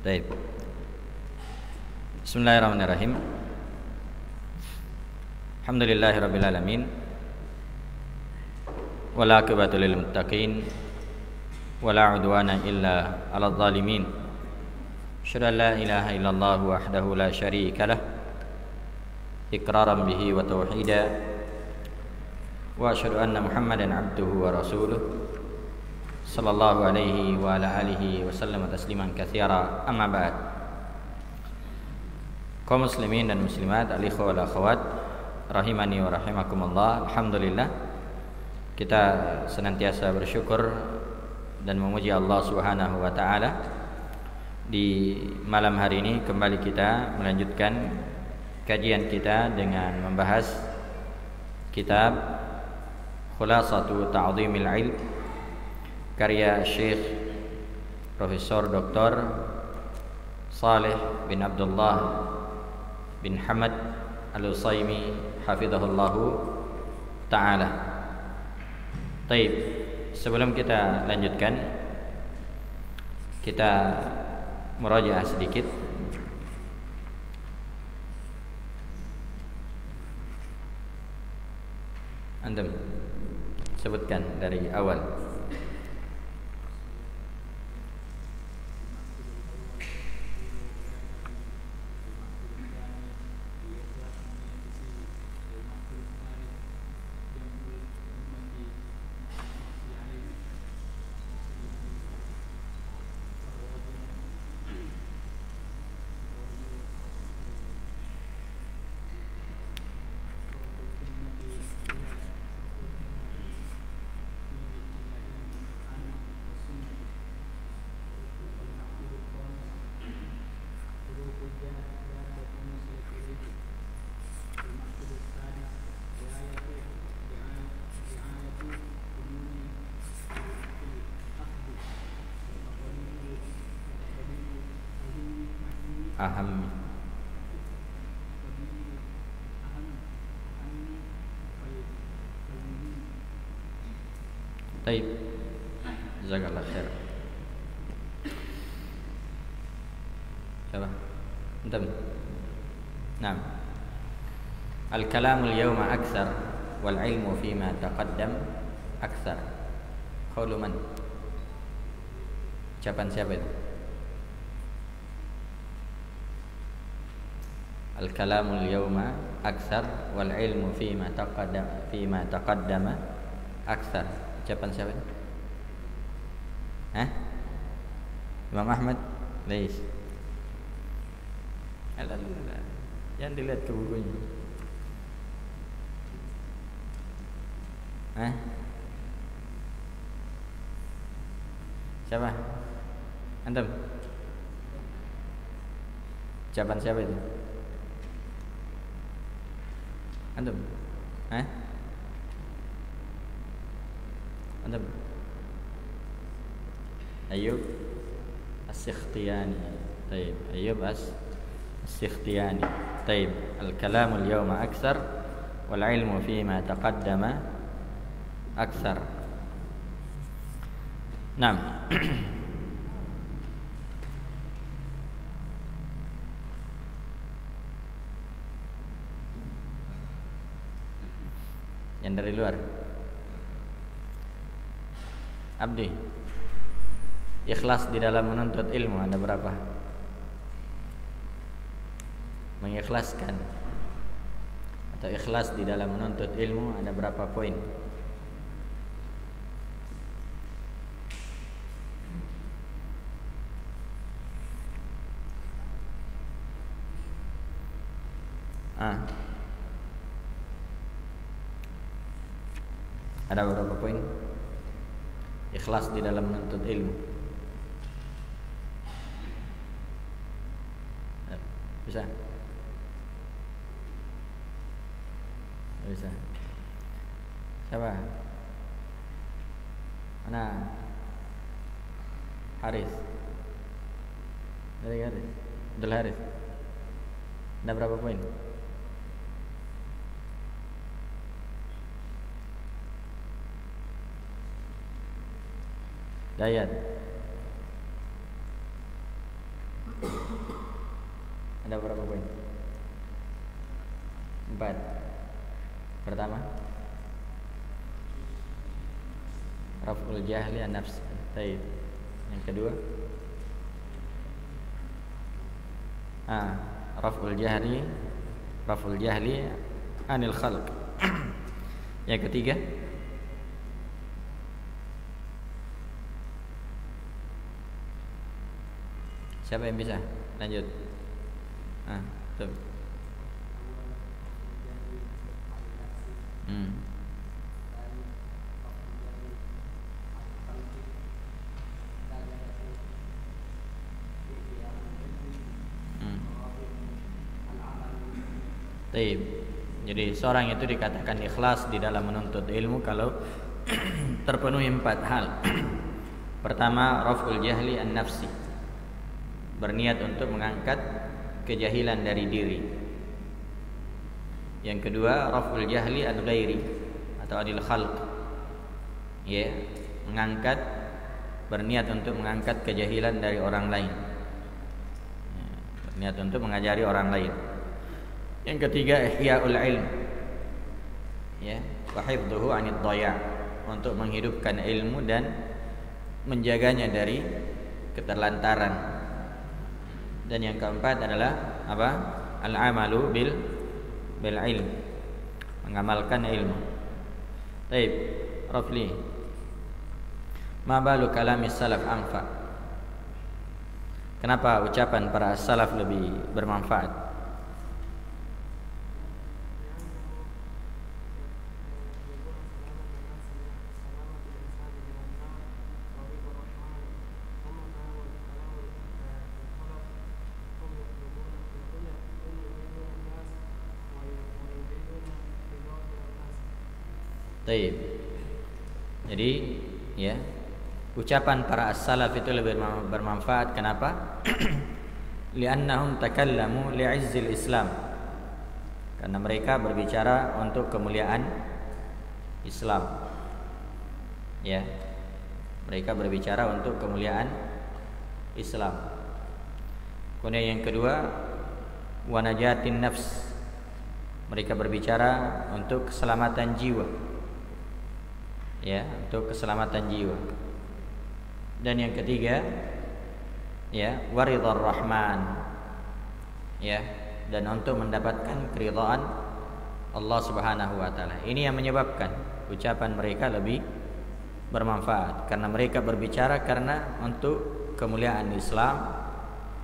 Baik. Bismillahirrahmanirrahim. Alhamdulillahirabbil alamin. Wala aqibatu lil muttaqin. Wala udwana illa 'alal zalimin. Asyhadu an la ilaha illallah wahdahu la syarika lah. Iqraran bihi wa tauhida. Wa asyhadu anna Muhammadan 'abduhu wa rasuluh. Sallallahu alaihi wa ala alihi wa sallam tasliman katsira. Amma ba'd. Kaum muslimin dan muslimat, al-ikhwah wal akhwat, rahimani wa rahimakumullah. Alhamdulillah, kita senantiasa bersyukur dan memuji Allah Subhanahu wa taala. Di malam hari ini kembali kita melanjutkan kajian kita dengan membahas kitab Khulasatu Ta'dhimil Ilm karya Syekh Profesor Dr. Saleh bin Abdullah bin Hamad Al-Utsaimin hafizahullahu ta'ala. Baik, sebelum kita lanjutkan, kita murajaah sedikit. Antum sebutkan dari awal. Aham. Baik. Jazakallah khair. Siapa? Antum. Naam. Al-kalamul yawma aktsar wal ilmu fima taqaddam aktsar. Qaulu man? Ucapan siapa itu? Al-kalamul yawma aktsar wal ilmu fima taqaddama aktsar. Ucapan siapa ini? Imam Ahmad? Lais. Alah, jangan dilihat ke bukunya. Siapa? Antum? Ucapan siapa itu? Antum? Antum? Ayyub As-Sikhtiyani. Taib. Ayyub As-Sikhtiyani. Taib. Al-kalamul yawma aktsar wal ilmu fima taqaddama aktsar. Naam. Yang dari luar. Abdi, ikhlas di dalam menuntut ilmu ada berapa? Mengikhlaskan atau ikhlas di dalam menuntut ilmu ada berapa poin? Ada berapa poin? Ikhlas di dalam menuntut ilmu. Bisa? Bisa. Siapa? Mana? Haris. Dari Haris. Abdul Haris. Ada berapa poin? Dayat. Ada berapa poin? 4. Pertama, raf'ul jahli an nafs. Baik. Yang kedua, raf'ul jahli anil khalq. Yang ketiga, siapa yang bisa? Lanjut. Tuh. Taib. Jadi seorang itu dikatakan ikhlas di dalam menuntut ilmu kalau terpenuhi 4 hal. Pertama, raf'ul jahli an nafsi, berniat untuk mengangkat kejahilan dari diri. Yang kedua, raf'ul jahli an ghairi atau anil khalq, ya, berniat untuk mengangkat kejahilan dari orang lain, ya, berniat untuk mengajari orang lain. Yang ketiga, ihya'ul ilm, ya, wa hifdhuhu 'anid dhaya', untuk menghidupkan ilmu dan menjaganya dari keterlantaran. Dan yang keempat adalah apa? Al-amalu bil ilm, mengamalkan ilmu. Baik, Rafli, ma balu kalami salaf anfa? Kenapa ucapan para salaf lebih bermanfaat? Taib. Jadi, ya, ucapan para as-salaf itu lebih bermanfaat. Kenapa? Li'annahum takallamu li'izzil Islam. Karena mereka berbicara untuk kemuliaan Islam. Ya. Mereka berbicara untuk kemuliaan Islam. Kemudian yang kedua, wa najatin nafs. Mereka berbicara untuk keselamatan jiwa. Ya, untuk keselamatan jiwa. Dan yang ketiga, ya, waridhar rahman, ya, dan untuk mendapatkan keridhaan Allah Subhanahu wa taala. Ini yang menyebabkan ucapan mereka lebih bermanfaat, karena mereka berbicara karena untuk kemuliaan Islam,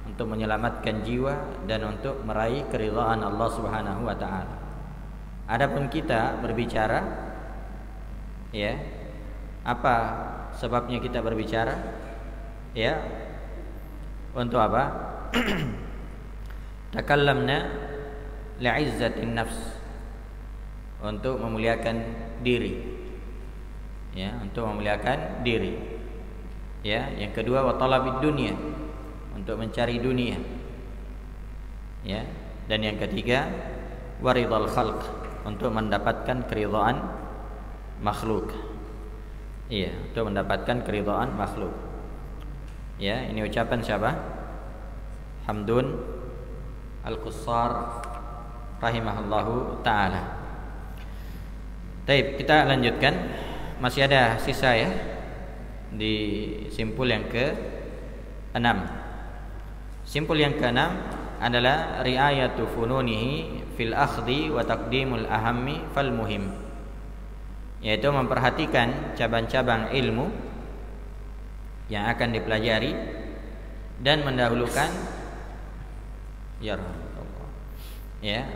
untuk menyelamatkan jiwa dan untuk meraih keridhaan Allah Subhanahu wa taala. Adapun kita berbicara, ya, apa sebabnya kita berbicara? Ya, untuk apa? Takallamna li'izzatin nafs, untuk memuliakan diri. Ya, untuk memuliakan diri. Ya, yang kedua, wa talabid dunya, untuk mencari dunia. Ya, dan yang ketiga, waridhal khalq, untuk mendapatkan keridhaan makhluk. Iya, untuk mendapatkan keridhaan makhluk. Ya, ini ucapan siapa? Hamdun Al-Qussar rahimahullahu ta'ala. Baik, kita lanjutkan. Masih ada sisa, ya, di simpul yang ke-6. Simpul yang ke-6 adalah riayatu fununihi fil akhdhi wa taqdimul ahammi fal muhim, yaitu memperhatikan cabang-cabang ilmu yang akan dipelajari dan mendahulukan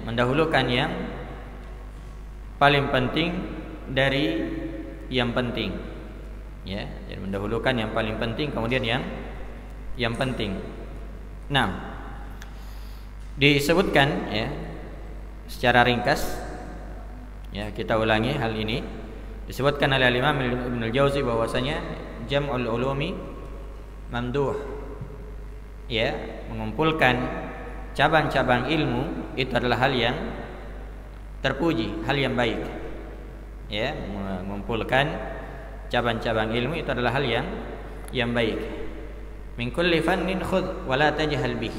mendahulukan yang paling penting dari yang penting. Ya, jadi mendahulukan yang paling penting kemudian yang penting. Nah, disebutkan, ya, secara ringkas, ya, kita ulangi hal ini. Disebutkan oleh Imam Ibnul Jauzi bahwasanya jam'ul ulumi mamduh, ya, mengumpulkan cabang-cabang ilmu itu adalah hal yang terpuji, hal yang baik. Ya, mengumpulkan cabang-cabang ilmu itu adalah hal yang baik. Min kulli fannin khudh wa la tajhal bih.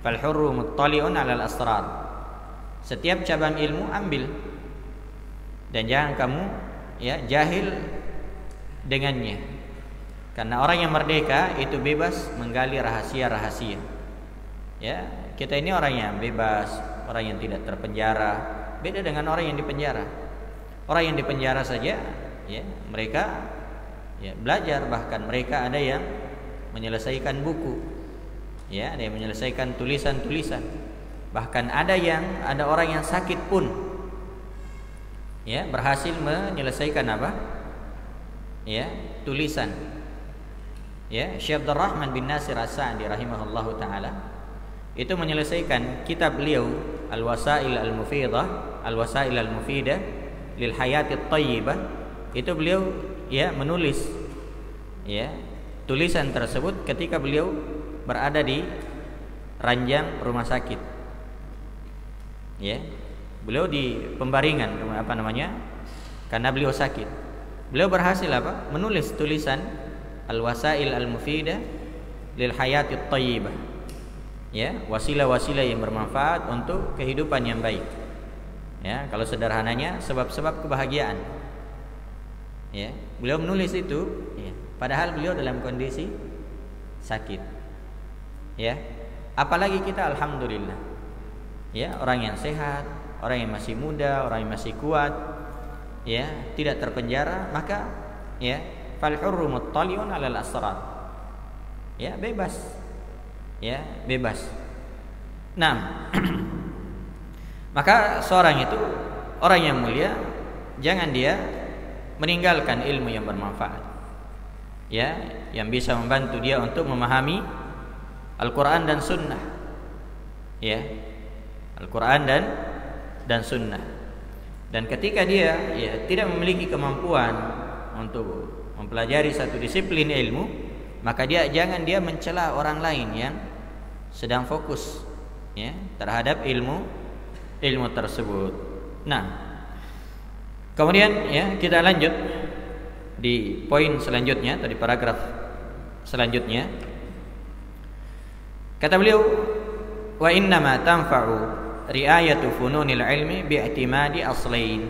Fal hurru muttali'un 'alal asrar. Setiap cabang ilmu ambil dan jangan kamu jahil dengannya. Karena orang yang merdeka itu bebas menggali rahasia-rahasia. Ya, kita ini orang yang bebas, orang yang tidak terpenjara. Beda dengan orang yang dipenjara. Orang yang dipenjara saja, mereka belajar, bahkan mereka ada yang menyelesaikan buku, ada yang menyelesaikan tulisan-tulisan. Bahkan ada orang yang sakit pun, berhasil menyelesaikan apa? Tulisan. Syekh Abdul Rahman bin Nasir As-Sa'di rahimahullahu taala itu menyelesaikan kitab beliau Al-Wasail Al-Mufidah, Al-Wasail Al-Mufidah lil Hayati Thayyibah. Itu beliau menulis tulisan tersebut ketika beliau berada di ranjang rumah sakit. Beliau di pembaringan karena beliau sakit. Beliau berhasil menulis tulisan Al-Wasail Al-Mufidah lil Hayati Thayyibah. Wasilah-wasilah yang bermanfaat untuk kehidupan yang baik. Kalau sederhananya sebab-sebab kebahagiaan. Beliau menulis itu, padahal beliau dalam kondisi sakit. Apalagi kita, alhamdulillah. Orang yang sehat, orang yang masih muda, orang yang masih kuat, tidak terpenjara, maka fal hurru muttali'un 'alal asrar. Bebas. Bebas. Nah, maka seorang itu orang yang mulia, jangan dia meninggalkan ilmu yang bermanfaat. Yang bisa membantu dia untuk memahami Al-Qur'an dan Sunnah. Al-Qur'an dan Sunnah. Dan ketika dia tidak memiliki kemampuan untuk mempelajari satu disiplin ilmu, maka jangan dia mencela orang lain yang sedang fokus terhadap ilmu tersebut. Nah, kemudian kita lanjut di poin selanjutnya atau di paragraf selanjutnya. Kata beliau, wa innama tanfa'u riayatu fununil ilmi bi'timadi aslain.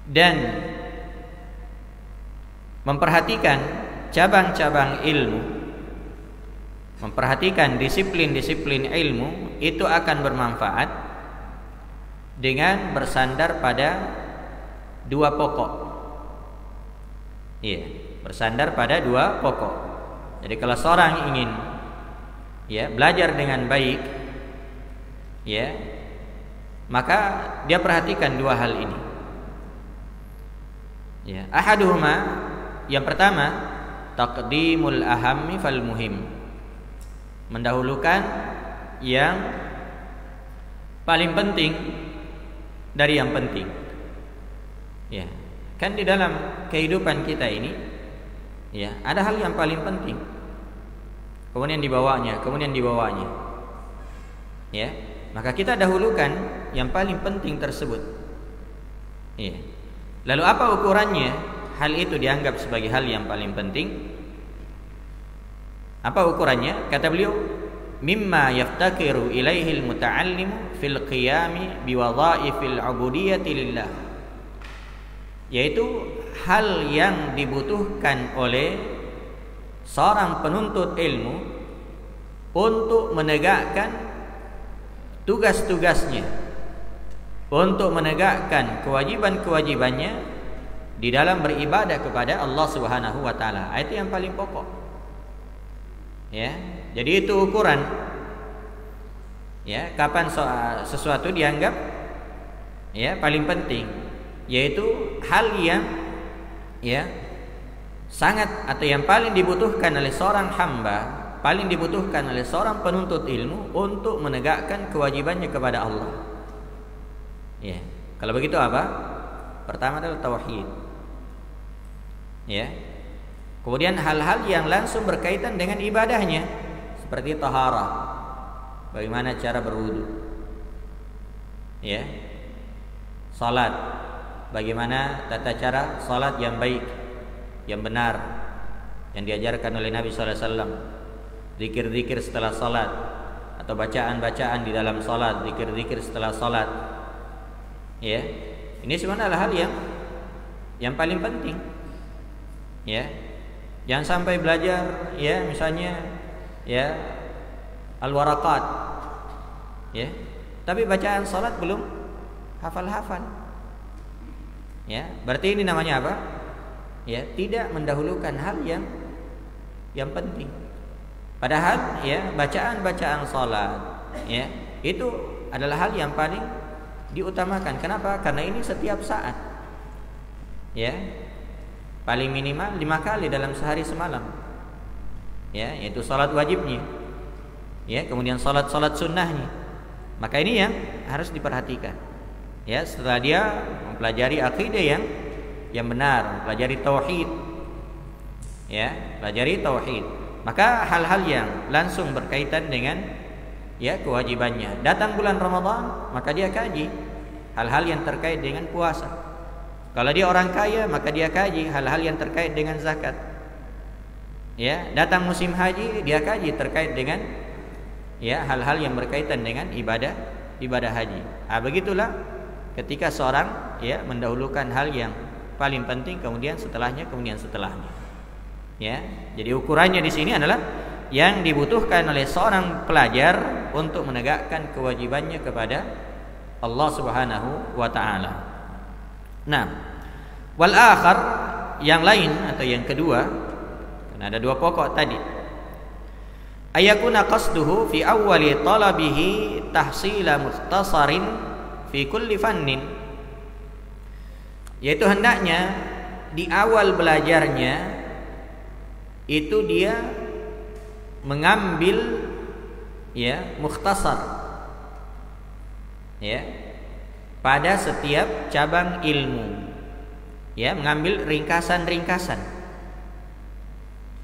Dan memperhatikan cabang-cabang ilmu, memperhatikan disiplin-disiplin ilmu itu akan bermanfaat dengan bersandar pada dua pokok. Bersandar pada dua pokok. Jadi kalau seorang ingin belajar dengan baik, maka dia perhatikan dua hal ini. Ahaduhuma, yang pertama, taqdimul ahammi fal muhim. Mendahulukan yang paling penting dari yang penting. Kan di dalam kehidupan kita ini ada hal yang paling penting. Kemudian dibawanya. Maka kita dahulukan yang paling penting tersebut. Lalu apa ukurannya hal itu dianggap sebagai hal yang paling penting? Apa ukurannya? Kata beliau, mimma yaftakiru ilaihi al-muta'allimu fil qiyami biwadha'ifil 'ubudiyyati lillah. Yaitu hal yang dibutuhkan oleh seorang penuntut ilmu untuk menegakkan tugas-tugasnya, untuk menegakkan kewajiban-kewajibannya di dalam beribadah kepada Allah Subhanahu wa taala. Itu yang paling pokok. Jadi itu ukuran. Kapan sesuatu dianggap paling penting, yaitu hal yang sangat atau yang paling dibutuhkan oleh seorang hamba, paling dibutuhkan oleh seorang penuntut ilmu untuk menegakkan kewajibannya kepada Allah. Kalau begitu apa? Pertama adalah tauhid. Kemudian hal-hal yang langsung berkaitan dengan ibadahnya, seperti taharah, bagaimana cara berwudu, salat, bagaimana tata cara salat yang baik, yang benar, yang diajarkan oleh Nabi sallallahu alaihi wasallam. Zikir-zikir setelah salat atau bacaan-bacaan di dalam salat, zikir-zikir setelah salat. Ya. Ini sebenarnya adalah hal yang paling penting. Ya. Jangan sampai belajar ya misalnya ya al-waraqat. Ya. Tapi bacaan salat belum hafal-hafal. Ya, berarti ini namanya apa? Ya, tidak mendahulukan hal yang penting. Padahal ya bacaan-bacaan salat ya itu adalah hal yang paling diutamakan. Kenapa? Karena ini setiap saat. Ya. Paling minimal 5 kali dalam sehari semalam. Ya, yaitu salat wajibnya. Ya, kemudian salat sunnahnya. Maka ini yang harus diperhatikan. Ya, setelah dia mempelajari akidah yang benar, mempelajari tauhid. Ya, pelajari tauhid. Maka hal-hal yang langsung berkaitan dengan ya kewajibannya. Datang bulan Ramadan, maka dia kaji hal-hal yang terkait dengan puasa. Kalau dia orang kaya, maka dia kaji hal-hal yang terkait dengan zakat. Ya, datang musim haji, dia kaji terkait dengan ya hal-hal yang berkaitan dengan ibadah haji. Begitulah ketika seorang ya mendahulukan hal yang paling penting, kemudian setelahnya. Ya, jadi ukurannya di sini adalah yang dibutuhkan oleh seorang pelajar untuk menegakkan kewajibannya kepada Allah Subhanahu wa taala. Nah, wal akhar, yang lain atau yang kedua, karena ada 2 pokok tadi. Ayakuna qasduhu fi awwali talabihi tahsila mukhtasarin fi kulli fannin, yaitu hendaknya di awal belajarnya itu dia mengambil ya mukhtasar ya pada setiap cabang ilmu, ya mengambil ringkasan-ringkasan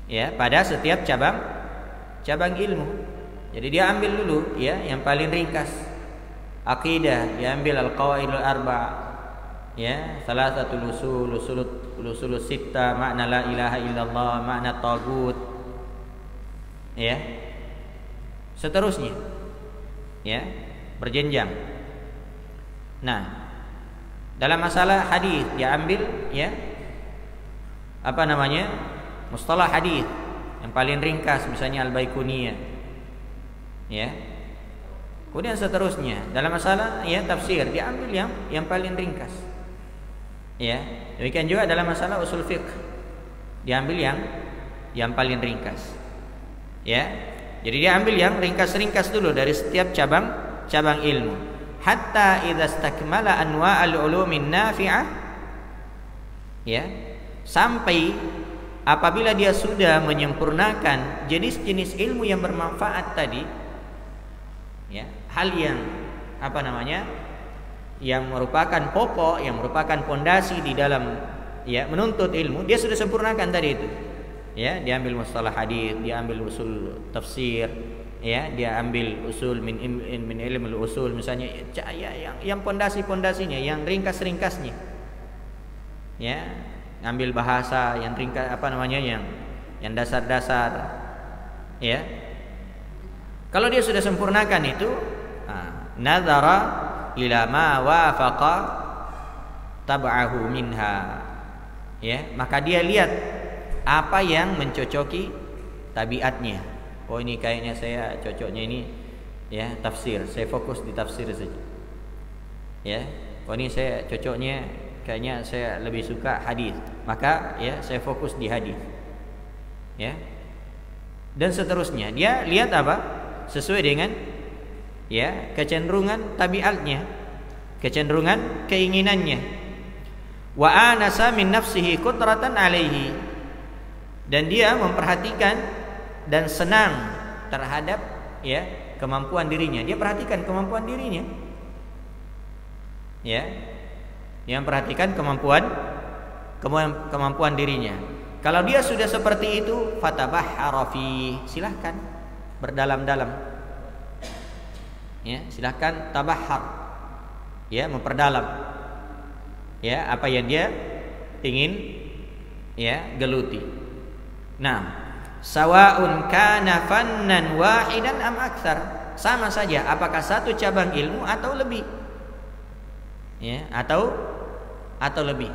ya pada setiap cabang ilmu. Jadi dia ambil dulu ya yang paling ringkas. Akidah, dia ambil al-qawaidul arba', ya, salasatul usul sittah, makna la ilaha illallah, makna tagut. Ya. Seterusnya. Ya, berjenjang. Nah, dalam masalah hadis dia ambil ya apa namanya? Mustalah hadis yang paling ringkas, misalnya Al-Baiquniyah. Ya. Kemudian seterusnya dalam masalah ya tafsir dia ambil yang paling ringkas. Ya, demikian juga dalam masalah usul fiqh diambil yang paling ringkas. Ya. Jadi dia ambil yang ringkas-ringkas dulu dari setiap cabang ilmu. Hatta idza istakmala anwa'al ulumin nafi'ah. Ya. Sampai apabila dia sudah menyempurnakan jenis-jenis ilmu yang bermanfaat tadi, ya, hal yang apa namanya? Yang merupakan pokok, yang merupakan pondasi di dalam ya menuntut ilmu, dia sudah sempurnakan tadi itu. Ya, dia ambil mustalah hadis, dia ambil usul tafsir, ya, dia ambil usul min ilmul usul misalnya, yang pondasi-pondasinya, yang ringkas-ringkasnya. Ya, ambil bahasa yang ringkas apa namanya yang dasar-dasar. Ya. Kalau dia sudah sempurnakan itu, nazara ila ma wafaqa tab'ahu minha. Ya, maka dia lihat apa yang mencocoki tabiatnya. Oh, ini kayaknya saya cocoknya ini ya tafsir. Saya fokus di tafsir saja. Ya. Oh, ini saya cocoknya kayaknya saya lebih suka hadis. Maka ya saya fokus di hadis. Ya. Dan seterusnya. Dia lihat apa? Sesuai dengan ya kecenderungan tabiatnya, kecenderungan keinginannya. Wa anasa min nafsihi qudratan alaihi, dan dia memperhatikan dan senang terhadap ya kemampuan dirinya. Dia perhatikan kemampuan dirinya. Ya. Dia memperhatikan kemampuan dirinya. Kalau dia sudah seperti itu, fatabahhara fi, silahkan berdalam-dalam. Ya, silahkan tabahhar. Ya, memperdalam. Ya, apa yang dia ingin ya geluti. Nah, sawa'un kana fannan wahidan am aktsar. Sama saja apakah satu cabang ilmu atau lebih. Ya, atau lebih.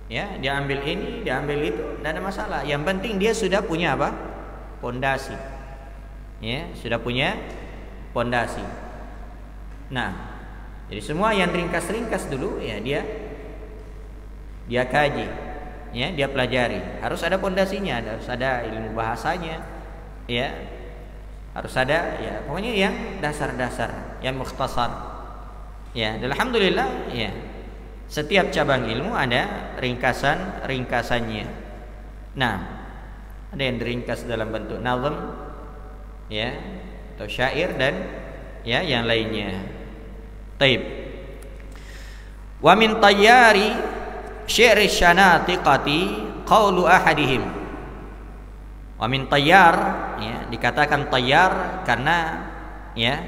Ya, dia ambil ini, dia ambil itu, tidak ada masalah. Yang penting dia sudah punya apa? Pondasi. Ya, sudah punya pondasi. Nah, jadi semua yang ringkas-ringkas dulu ya dia kaji. Ya, dia pelajari. Harus ada pondasinya, harus ada ilmu bahasanya. Ya. Harus ada ya, pokoknya yang dasar-dasar, yang mukhtasar. Ya, alhamdulillah ya. Setiap cabang ilmu ada ringkasannya. Nah, ada yang diringkas dalam bentuk nazm ya, atau syair dan ya yang lainnya. Taib. Wa min tayyari syi'r syanatiqati qaulu ahadihim. Wa min tayyar ya, dikatakan tayyar karena ya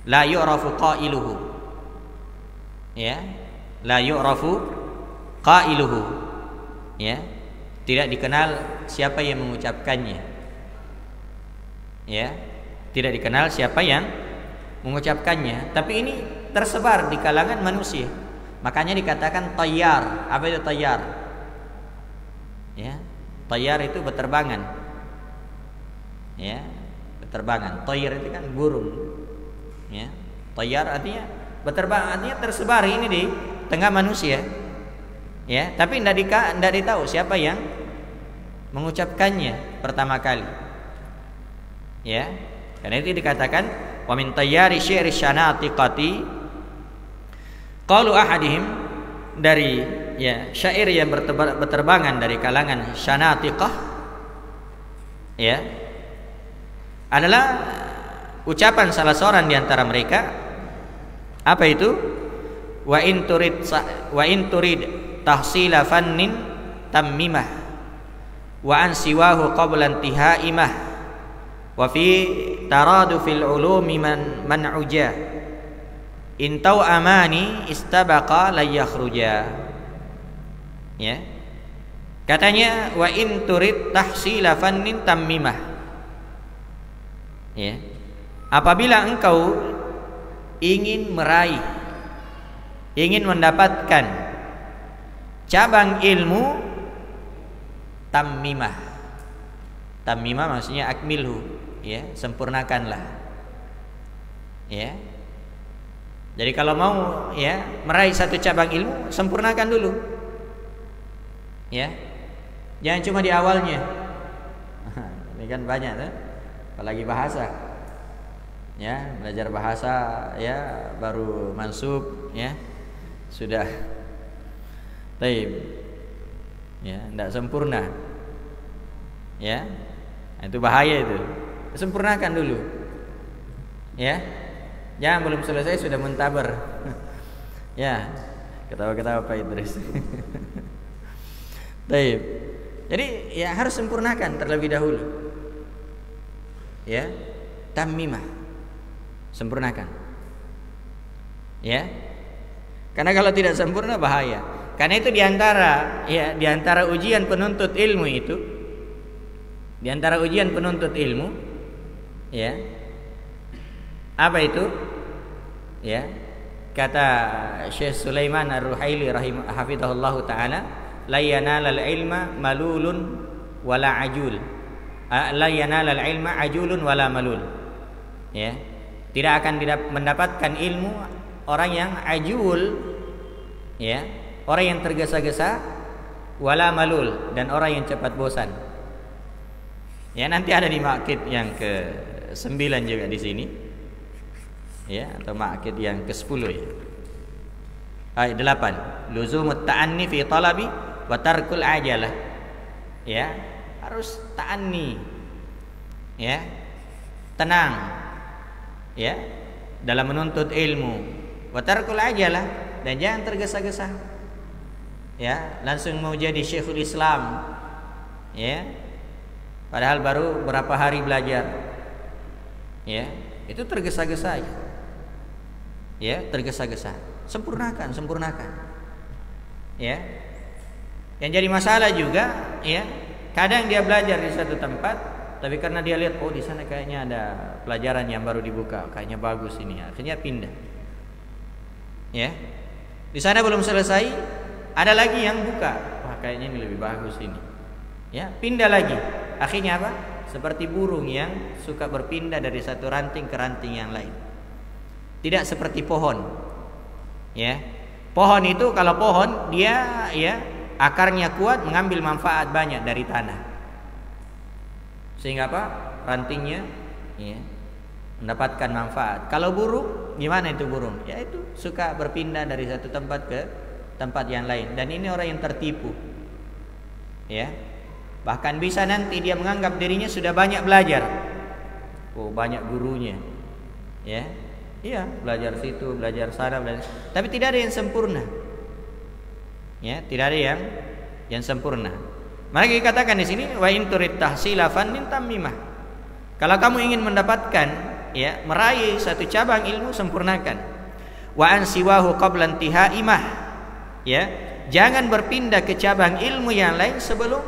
la yu'rafu qailuhu. Ya, la yu'rafu qailuhu. Ya, tidak dikenal siapa yang mengucapkannya. Ya, tidak dikenal siapa yang mengucapkannya, tapi ini tersebar di kalangan manusia. Makanya dikatakan tayyar. Apa itu tayyar? Ya, tayyar itu beterbangan. Ya, beterbangan. Tayyar itu kan burung. Ya, tayyar artinya beterbangan, artinya tersebar ini di tengah manusia. Ya, tapi tidak ditahu siapa yang mengucapkannya pertama kali. Ya, karena itu dikatakan wa min tayyari syi'r syanatiqati qalu ahadihim, dari ya syair yang berterbangan dari kalangan syanatiqah ya adalah ucapan salah seorang di antara mereka. Apa itu? Wa in turid tahsila fannin tammimah wa an siwahu qabla intihaimah wa fi taradufil ulumi man uja intau amani istabaqa la yakhruja. Ya, katanya wa in turid tahsila fannin tammimah. Ya, apabila engkau ingin meraih, ingin mendapatkan cabang ilmu tammimah. Tammimah maksudnya akmilhu, ya, sempurnakanlah. Ya. Jadi kalau mau ya meraih satu cabang ilmu, sempurnakan dulu. Ya. Jangan cuma di awalnya. Ini kan banyak tuh. Apalagi bahasa. Ya, belajar bahasa ya baru mansub ya. Sudah taib. Ya, tidak sempurna. Ya. Itu bahaya itu. Sempurnakan dulu. Ya. Jangan belum selesai sudah muntaber. Ya, ketawa-ketawa Pak Idris. Taib. Jadi ya harus sempurnakan terlebih dahulu. Ya, tammimah. Sempurnakan. Ya. Karena kalau tidak sempurna bahaya. Karena itu diantara ujian penuntut ilmu itu, diantara ujian penuntut ilmu, ya. Apa itu? Ya. Kata Syekh Sulaiman Ar-Ruhaili hafizahullahu taala, la yanalal ilma malulun wala ajul. La yanalal ilma ajulun wala malul. Ya. Tidak akan mendapatkan ilmu orang yang ajul, ya, orang yang tergesa-gesa, wala malul, dan orang yang cepat bosan. Ya, nanti ada di maqid yang ke-9 juga di sini. Ya, atau maqid yang ke-10 ya. Ayat 8. Luzumut ta'anni fi talabi wa tarkul ajalah. Ya, harus ta'anni. Ya. Tenang. Ya, dalam menuntut ilmu. Wa tarkul ajalah, dan jangan tergesa-gesa. Ya, langsung mau jadi Syekhul Islam. Ya. Padahal baru berapa hari belajar. Ya, itu tergesa-gesa. Ya, tergesa-gesa. Sempurnakan. Ya. Yang jadi masalah juga, ya, Kadang dia belajar di satu tempat, tapi karena dia lihat oh di sana kayaknya ada pelajaran yang baru dibuka, kayaknya bagus ini, akhirnya pindah. Ya. Di sana belum selesai, ada lagi yang buka. Wah, kayaknya ini lebih bagus ini. Ya, pindah lagi. Akhirnya apa? Seperti burung yang suka berpindah dari satu ranting ke ranting yang lain. Tidak seperti pohon. Ya. Pohon itu kalau pohon dia ya akarnya kuat, mengambil manfaat banyak dari tanah. Sehingga apa? Rantingnya ya, mendapatkan manfaat. Kalau burung, gimana itu burung? Ya itu suka berpindah dari satu tempat ke tempat yang lain. Dan ini orang yang tertipu. Ya. Bahkan bisa nanti dia menganggap dirinya sudah banyak belajar. Oh, banyak gurunya. Ya. Iya, belajar situ, belajar sana, belajar. Tapi tidak ada yang sempurna. Ya, tidak ada yang sempurna. Maka dikatakan di sini wa in turid tahsila fannin tammimah. Kalau kamu ingin mendapatkan ya, meraih satu cabang ilmu, sempurnakan. Wa an siwahu qabla intihaimah. Ya, jangan berpindah ke cabang ilmu yang lain sebelum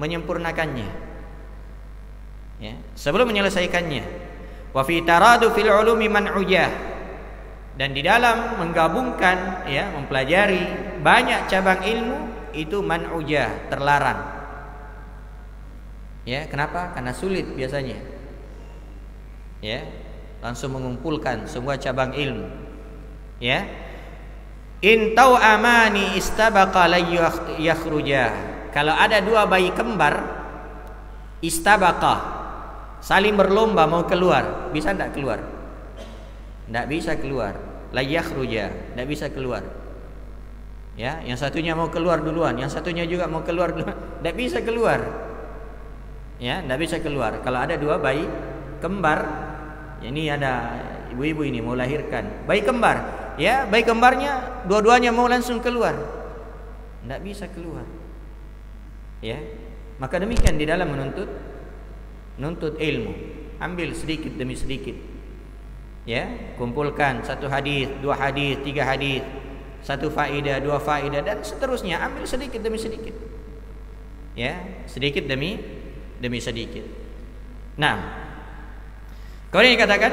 menyempurnakannya. Ya, sebelum menyelesaikannya. Wa fi taradu fil ulumi man'ujah. Dan di dalam menggabungkan ya, mempelajari banyak cabang ilmu itu man'ujah, terlarang. Ya, kenapa? Karena sulit biasanya. Ya, langsung mengumpulkan semua cabang ilmu. Ya. In tau amani istabaqa la yakhruja. Kalau ada dua bayi kembar istabaqa, saling berlomba mau keluar, bisa tidak keluar? Tidak bisa keluar. La yakhruja, tidak bisa keluar. Ya, yang satunya mau keluar duluan, yang satunya juga mau keluar duluan, tidak bisa keluar. Ya, tidak bisa keluar. Kalau ada dua bayi kembar, ini ada ibu-ibu ini mau lahirkan, bayi kembar, ya, bayi kembarnya dua-duanya mau langsung keluar, tidak bisa keluar. Ya, maka demikian di dalam menuntut ilmu, ambil sedikit demi sedikit. Ya, kumpulkan satu hadis, dua hadis, tiga hadis, satu faedah, dua faedah, dan seterusnya. Ambil sedikit demi sedikit. Ya, sedikit demi sedikit. Nah, kemudian dikatakan,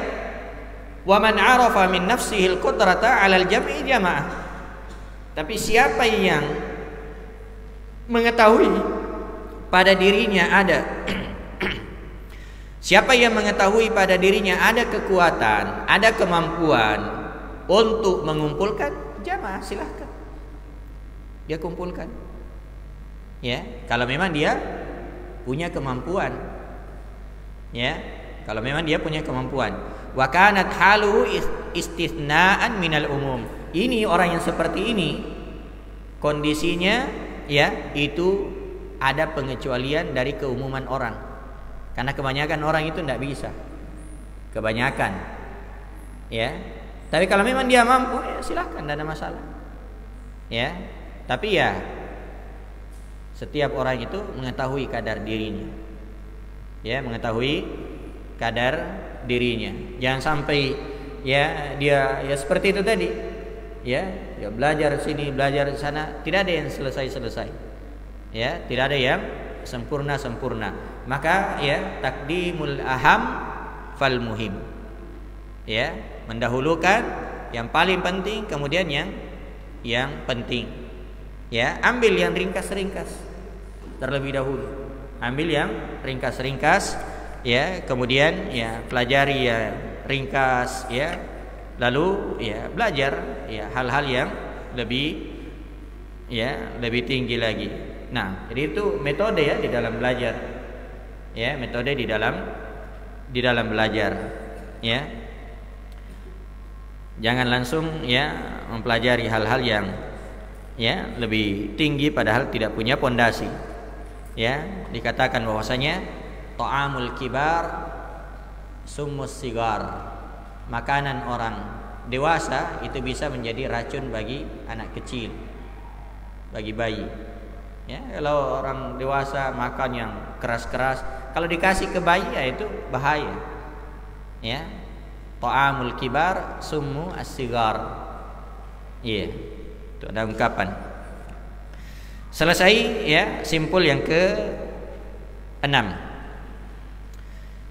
wa man arafa min nafsihi al-qudrata 'ala al-jam'i jama'ah. Tapi siapa yang mengetahui pada dirinya ada siapa yang mengetahui pada dirinya ada kekuatan, ada kemampuan untuk mengumpulkan jamaah, silahkan dia kumpulkan. Ya, kalau memang dia punya kemampuan. Ya, kalau memang dia punya kemampuan. Wa kanat haluhu istithna'an minal umum. Ini orang yang seperti ini kondisinya ya itu ada pengecualian dari keumuman orang. Karena kebanyakan orang itu tidak bisa. Kebanyakan. Ya. Tapi kalau memang dia mampu, ya silahkan, tidak ada masalah. Ya. Tapi ya setiap orang itu mengetahui kadar dirinya. Ya, mengetahui kadar dirinya. Jangan sampai ya dia ya seperti itu tadi. Ya, dia belajar sini, belajar sana, tidak ada yang selesai-selesai. Ya, tidak ada yang sempurna. Maka ya takdimul aham fal muhim. Ya, mendahulukan yang paling penting, kemudian yang penting. Ya, ambil yang ringkas-ringkas terlebih dahulu. Ambil yang ringkas-ringkas, ya, kemudian ya pelajari ya ringkas, ya. Lalu ya belajar ya hal-hal yang lebih tinggi lagi. Nah, jadi itu metode ya di dalam belajar. Ya, metode di dalam belajar. Ya. Jangan langsung ya mempelajari hal-hal yang ya lebih tinggi padahal tidak punya pondasi. Ya, dikatakan bahwasanya ta'amul kibar summus sigar. Makanan orang dewasa itu bisa menjadi racun bagi anak kecil, bagi bayi. Ya, kalau orang dewasa makan yang keras-keras, kalau dikasih ke bayi ya itu bahaya. Ya. Ta'amul kibar summu as-sigar. Iya. Itu ada ungkapan. Selesai ya, simpul yang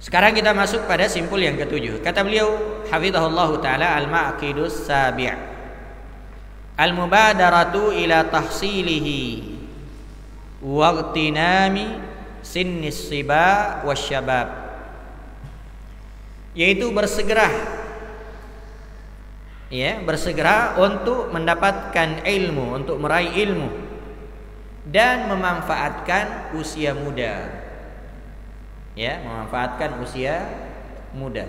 Sekarang kita masuk pada simpul yang ketujuh. Kata beliau, hafizahullahu taala, al-ma'qidus sabi'. Al-mubadaratu ila tahsilihi wa ightinami sinnis siba wasyabab. Yaitu bersegera, ya, bersegera untuk mendapatkan ilmu, untuk meraih ilmu dan memanfaatkan usia muda. Ya, memanfaatkan usia muda.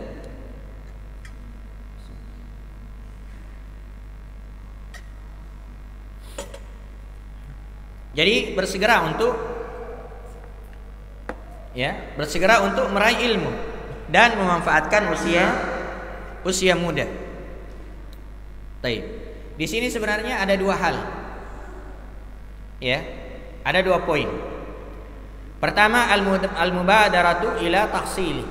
Jadi bersegera untuk, ya, bersegera untuk meraih ilmu dan memanfaatkan usia muda. Baik. Di sini sebenarnya ada dua hal. Ya, ada dua poin. Pertama, al-mubadaratu ila tahsili.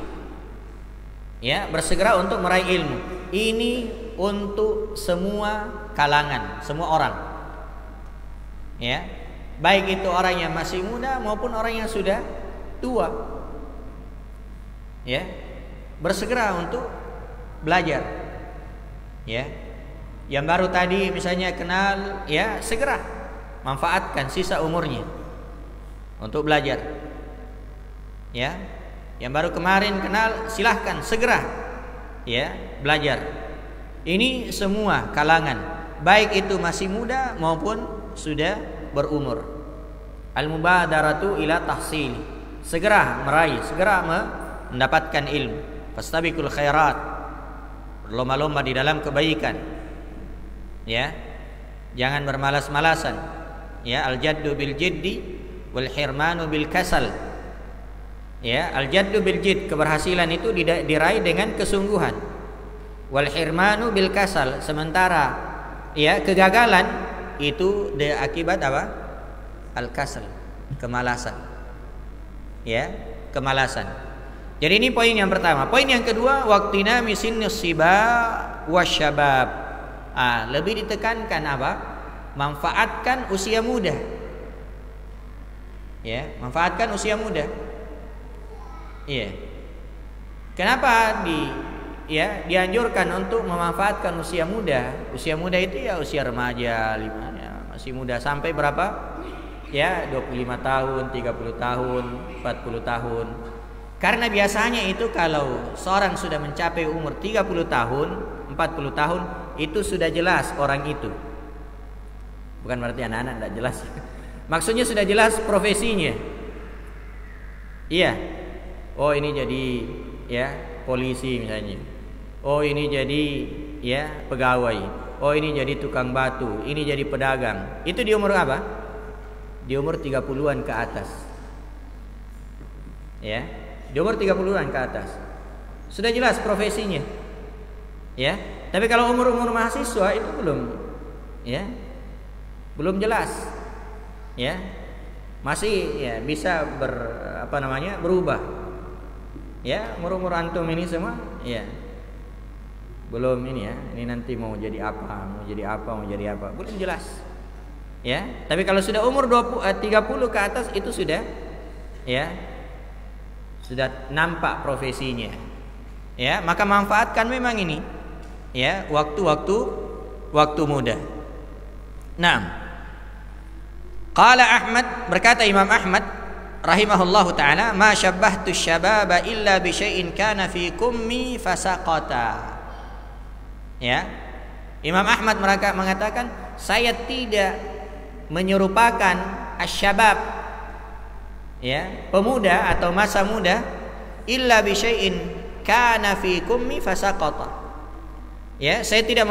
Ya, bersegera untuk meraih ilmu. Ini untuk semua kalangan, semua orang. Ya. Baik itu orang yang masih muda maupun orang yang sudah tua. Ya. Bersegera untuk belajar. Ya. Yang baru tadi misalnya kenal, ya, segera manfaatkan sisa umurnya untuk belajar. Ya, yang baru kemarin kenal, silahkan segera, ya, belajar. Ini semua kalangan, baik itu masih muda maupun sudah berumur. Al-mubadaratu ila tahsil, segera meraih, segera mendapatkan ilmu. Fastabiqul khairat, berlomba-lomba di dalam kebaikan. Ya, jangan bermalas-malasan. Ya, al-jaddu bil jiddi wal hirmanu bil kasal. Ya, al-jaddu bil jidd, keberhasilan itu diraih dengan kesungguhan. Wal hirmanu bil kasal, sementara ya kegagalan itu akibat apa? Al-kasal, kemalasan. Ya, kemalasan. Jadi ini poin yang pertama. Poin yang kedua, waqtina misinnis siba wasyabab. Lebih ditekankan apa? Manfaatkan usia muda. Ya, manfaatkan usia muda. Iya. Kenapa dianjurkan untuk memanfaatkan usia muda? Usia muda itu ya usia remaja, masih muda, sampai berapa? Ya, 25 tahun, 30 tahun, 40 tahun. Karena biasanya itu kalau seorang sudah mencapai umur 30 tahun, 40 tahun, itu sudah jelas orang itu. Bukan berarti anak-anak tidak jelas. Maksudnya sudah jelas profesinya. Iya. Oh, ini jadi, ya, polisi misalnya. Oh, ini jadi, ya, pegawai. Oh, ini jadi tukang batu. Ini jadi pedagang. Itu di umur apa? Di umur 30-an ke atas. Ya, di umur 30-an ke atas. Sudah jelas profesinya. Ya. Tapi kalau umur-umur mahasiswa itu belum, ya, belum jelas. Ya. Masih, ya, bisa berubah. Ya, umur-umur antum ini semua, ya, belum ini, ya, ini nanti mau jadi apa, belum jelas. Ya, tapi kalau sudah umur 30 ke atas itu sudah, ya, sudah nampak profesinya. Ya, maka manfaatkan memang ini, ya, waktu muda. Nah, qala Ahmad, berkata Imam Ahmad rahimahullahu taala, ma syabbahtu syababa illa bi syai'in kana fi kummi fasaqata. Ya, Imam Ahmad mengatakan, saya tidak menyerupakan asyabab, ya, pemuda atau masa muda, illa bi syai'in kana fi kummi fasaqata. Ya, saya tidak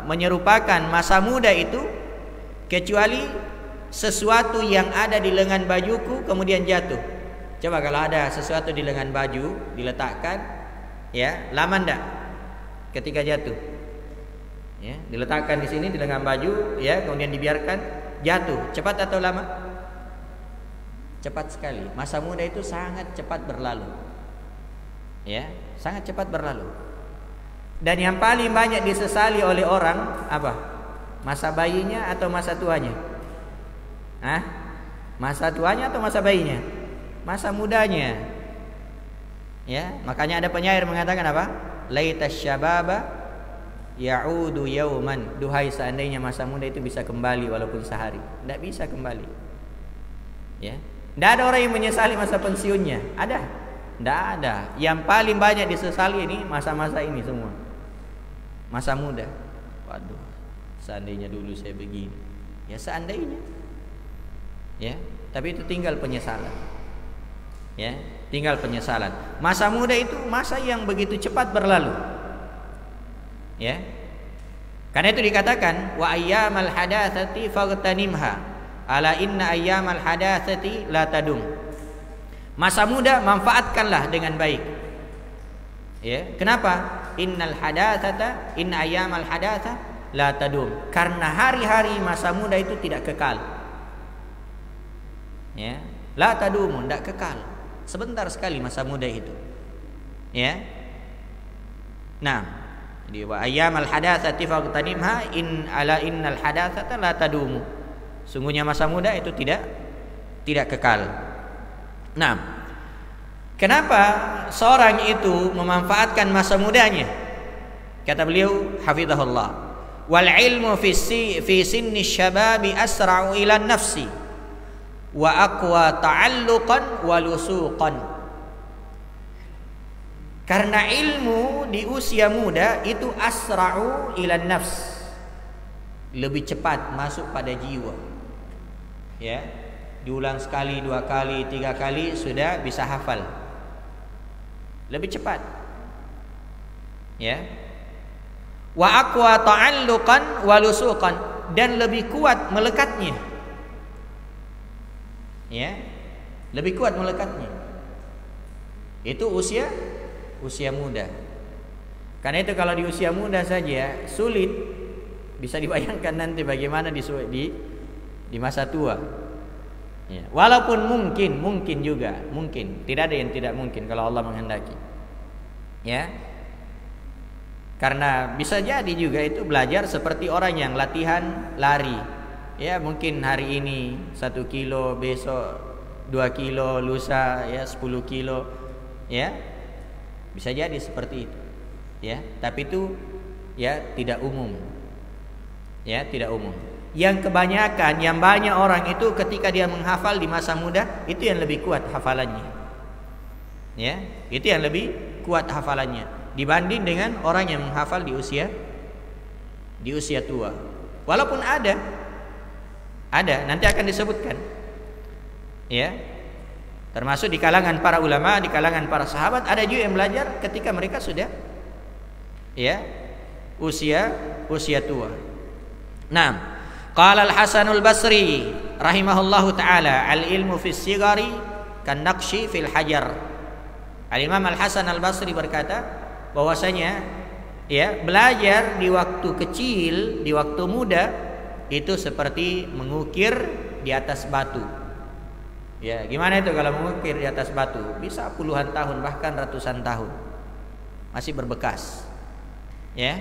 menyerupakan masa muda itu kecuali sesuatu yang ada di lengan bajuku kemudian jatuh. Coba kalau ada sesuatu di lengan baju diletakkan, ya, lama ndak ketika jatuh? Ya, diletakkan di sini di lengan baju, ya, kemudian dibiarkan jatuh. Cepat atau lama? Cepat sekali. Masa muda itu sangat cepat berlalu. Ya, sangat cepat berlalu. Dan yang paling banyak disesali oleh orang apa? Masa bayinya atau masa tuanya? Masa tuanya atau masa bayinya? masa mudanya. Ya, makanya ada penyair mengatakan apa? Laitas syababa ya'udu yauman. Duhai seandainya masa muda itu bisa kembali walaupun sehari. Tidak bisa kembali. Ya. Tidak ada orang yang menyesali masa pensiunnya. Ada? Tidak ada. Yang paling banyak disesali ini masa-masa ini semua. Masa muda. Waduh, seandainya dulu saya begini. Ya seandainya. Ya, tapi itu tinggal penyesalan. Ya, tinggal penyesalan. Masa muda itu masa yang begitu cepat berlalu. Ya. Karena itu dikatakan wa ayyamal hadatsati faghtanimha. Ala inna ayyamal hadatsati la tadum. Masa muda manfaatkanlah dengan baik. Ya, kenapa? Innal hadatsata inna ayyamal hadatsa la tadum. Karena hari-hari masa muda itu tidak kekal. Ya, la tadum, tidak kekal. Sebentar sekali masa muda itu. Ya. Nah, jadi wa ayyamal hadatsati faghtanimha in ala innal hadatsata la tadum. Sungguhnya masa muda itu tidak kekal. Nah, kenapa seorang itu memanfaatkan masa mudanya? Kata beliau, hafizahullah, wal ilmu fi sinni syababi asra'u ila nafsi wa aqwa ta'alluqan wa lusuqan. Karena ilmu di usia muda itu asra'u ila nafs, lebih cepat masuk pada jiwa. Ya, diulang sekali, 2 kali, 3 kali sudah bisa hafal. Lebih cepat. Ya. Wa aqwa ta'alluqan wa lusuqan, dan lebih kuat melekatnya. Ya. Lebih kuat melekatnya. Itu usia muda. Karena itu kalau di usia muda saja sulit, bisa dibayangkan nanti bagaimana di masa tua. Ya. Walaupun mungkin juga, tidak ada yang tidak mungkin kalau Allah menghendaki. Ya. Karena bisa jadi juga itu belajar seperti orang yang latihan lari. Ya, mungkin hari ini 1 kilo, besok 2 kilo, lusa ya 10 kilo. Ya. Bisa jadi seperti itu. Ya, tapi itu ya tidak umum. Ya, tidak umum. Yang kebanyakan, yang banyak orang itu ketika dia menghafal di masa muda, itu yang lebih kuat hafalannya. Ya, itu yang lebih kuat hafalannya dibanding dengan orang yang menghafal di usia tua. Walaupun ada nanti akan disebutkan. Ya. Termasuk di kalangan para ulama, di kalangan para sahabat, ada juga yang belajar ketika mereka sudah ya usia tua. Nah, qala al-Hasanul Basri rahimahullahu taala, al-ilmu fis sigari kan naqshi fil hajar. Al-Imam Al-Hasan Al-Basri berkata bahwasanya ya, belajar di waktu kecil, di waktu muda itu seperti mengukir di atas batu. Ya, gimana itu kalau mengukir di atas batu? Bisa puluhan tahun, bahkan ratusan tahun. Masih berbekas. Ya.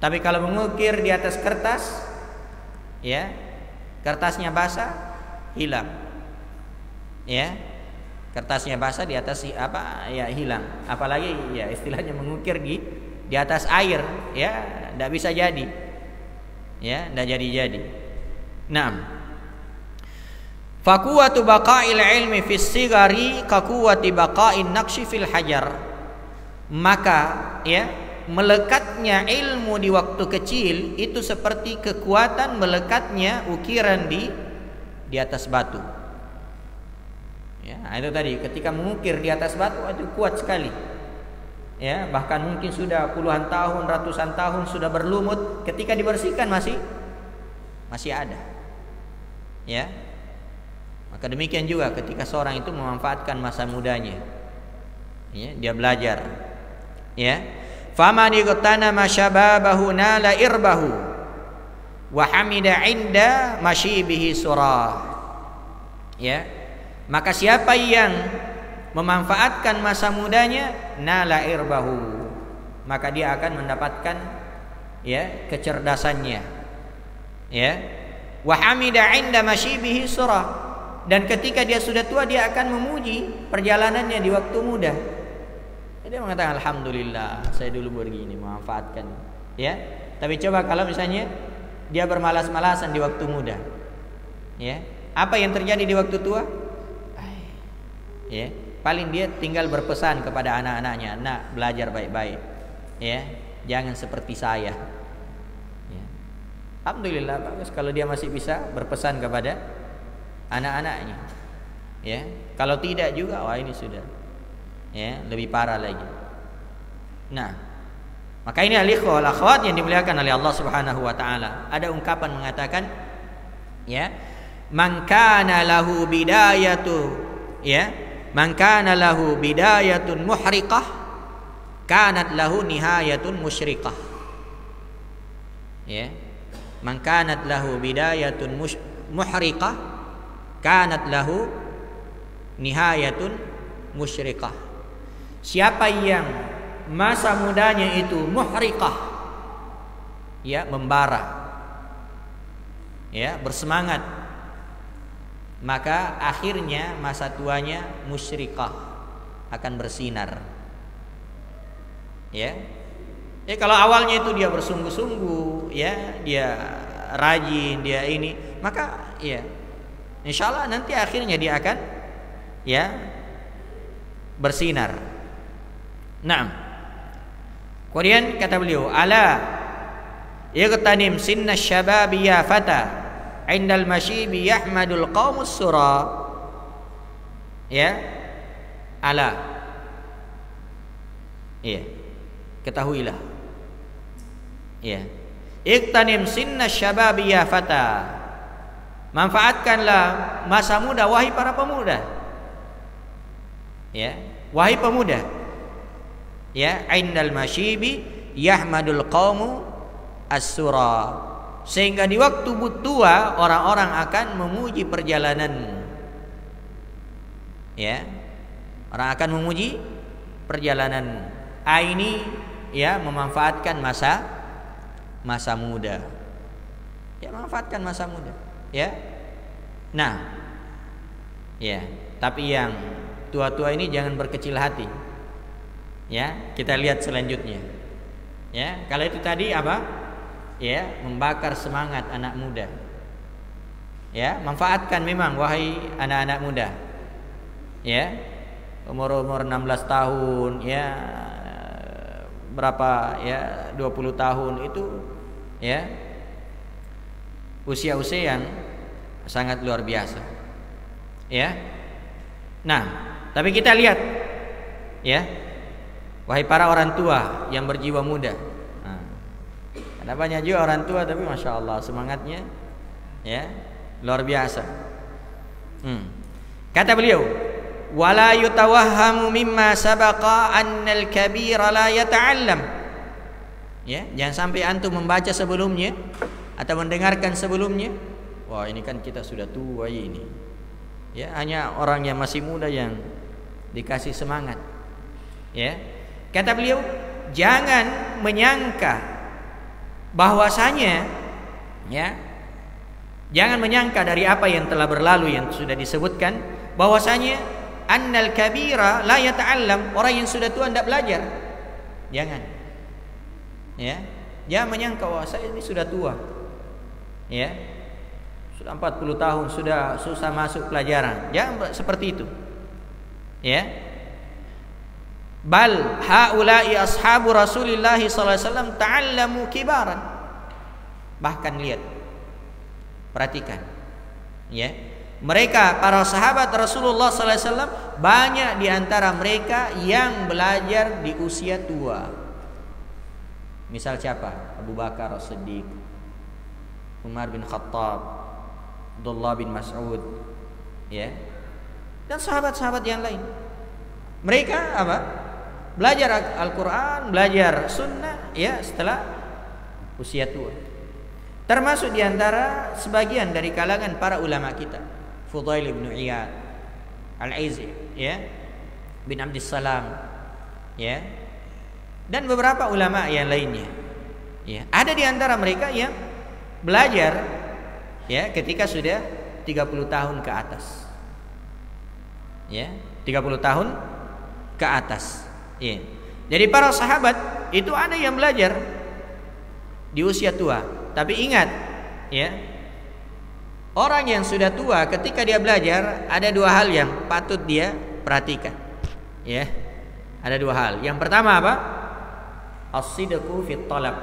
Tapi kalau mengukir di atas kertas, ya, kertasnya basah, hilang. Ya. Kertasnya basah di atas ya hilang. Apalagi ya istilahnya mengukir di atas air, ya, tidak bisa jadi. Ya, tidak jadi. Nah, fakuwatu baqa'il ilmi fis sigari kakuwati baqa'in naqshi fil hajar. Maka ya, melekatnya ilmu di waktu kecil itu seperti kekuatan melekatnya ukiran di atas batu. Ya, itu tadi ketika mengukir di atas batu itu kuat sekali. Ya, bahkan mungkin sudah puluhan tahun, ratusan tahun sudah berlumut, ketika dibersihkan masih ada. Ya. Maka demikian juga ketika seorang itu memanfaatkan masa mudanya. Ya, dia belajar. Ya. Faman igtanama syababahu nala irbahu wa hamida 'inda mashibihi surah. Ya. Maka siapa yang memanfaatkan masa mudanya, nala irbahu, maka dia akan mendapatkan ya kecerdasannya. Ya. Wa hamida 'inda mashibihi surah, Dan ketika dia sudah tua, dia akan memuji perjalanannya di waktu muda. Dia mengatakan alhamdulillah, saya dulu begini, memanfaatkan. Ya. Tapi coba kalau misalnya dia bermalas-malasan di waktu muda. Ya. Apa yang terjadi di waktu tua? Ya. Paling dia tinggal berpesan kepada anak-anaknya, "Nak, belajar baik-baik. Ya. Jangan seperti saya." Ya. Alhamdulillah bagus kalau dia masih bisa berpesan kepada anak-anaknya. Ya, kalau tidak juga wah ini sudah ya lebih parah lagi. Nah, maka ini al-ikhwah wal akhwat yang dimuliakan oleh Allah Subhanahu wa taala. Ada ungkapan mengatakan ya, man kana lahu bidayatun muhriqah kanat lahu nihayatun musyriqah. Ya. Man kanat lahu bidayatun muhriqah kanat lahu nihayatun musyriqah. Siapa yang masa mudanya itu muhriqah, ya, membara, ya, bersemangat, maka akhirnya masa tuanya musyriqah, akan bersinar. Ya. Kalau awalnya itu dia bersungguh-sungguh, ya, dia rajin, dia ini, maka ya insyaallah nanti akhirnya dia akan ya bersinar. Naam. Kemudian kata beliau, ala ightanim sinna syababi ya fata indal masyibi yahmadul qaumus sura. Ya. Ala. Iya. Ketahuilah. Iya. Ightanim sinna syababi ya fata. Manfaatkanlah masa muda wahai para pemuda. Ya, wahai pemuda. Ya, indal masyibi yahmadul qaumu as-sura. Sehingga di waktu tua orang-orang akan memuji perjalananmu. Ya. Orang akan memuji perjalananmu. Ini ya memanfaatkan masa muda. Ya, manfaatkan masa muda. Ya. Nah. Ya, tapi yang tua-tua ini jangan berkecil hati. Ya, kita lihat selanjutnya. Ya, kalau itu tadi apa? Ya, membakar semangat anak muda. Ya, manfaatkan memang wahai anak-anak muda. Ya. Umur 16 tahun, ya, berapa ya 20 tahun itu ya usia-usia yang sangat luar biasa. Ya. Nah, tapi kita lihat ya, wahai para orang tua yang berjiwa muda. Nah, ada banyak juga orang tua tapi masya Allah semangatnya ya luar biasa. Kata beliau, wala yutawahhamu mimma sabaqa annal kabira la yata'allam. Ya, jangan sampai antum membaca sebelumnya atau mendengarkan sebelumnya, wah ini kan kita sudah tua ini. Ya, hanya orang yang masih muda yang dikasih semangat. Ya. Kata beliau, jangan menyangka bahwasanya ya, jangan menyangka dari apa yang telah berlalu yang sudah disebutkan bahwasanya annal kabira la yata'allam, orang yang sudah tua tidak belajar. Jangan. Ya. Jangan menyangka wah saya ini sudah tua. Ya. Sudah 40 tahun sudah susah masuk pelajaran. Jangan seperti itu. Ya. Bal haula'i ashabu Rasulillah sallallahu alaihi wasallam ta'allamu kibaran. Bahkan lihat. Perhatikan. Ya. Mereka para sahabat Rasulullah sallallahu alaihi wasallam banyak di antara mereka yang belajar di usia tua. Misal siapa? Abu Bakar As-Siddiq, Umar bin Khattab, Abdullah bin Mas'ud, ya. Dan sahabat-sahabat yang lain. Mereka apa? Belajar Al-Qur'an, belajar sunnah ya setelah usia tua. Termasuk di antara sebagian dari kalangan para ulama kita, Fudail bin Iyad, Al-Aizi, ya, bin Abdissalam, ya, dan beberapa ulama yang lainnya. Ya, ada di antara mereka yang belajar ya ketika sudah 30 tahun ke atas. Ya, 30 tahun ke atas. Ya. Jadi para sahabat itu ada yang belajar di usia tua. Tapi ingat, ya, orang yang sudah tua ketika dia belajar ada dua hal yang patut dia perhatikan. Ya, ada dua hal. Yang pertama apa? As-sidqu fit talab.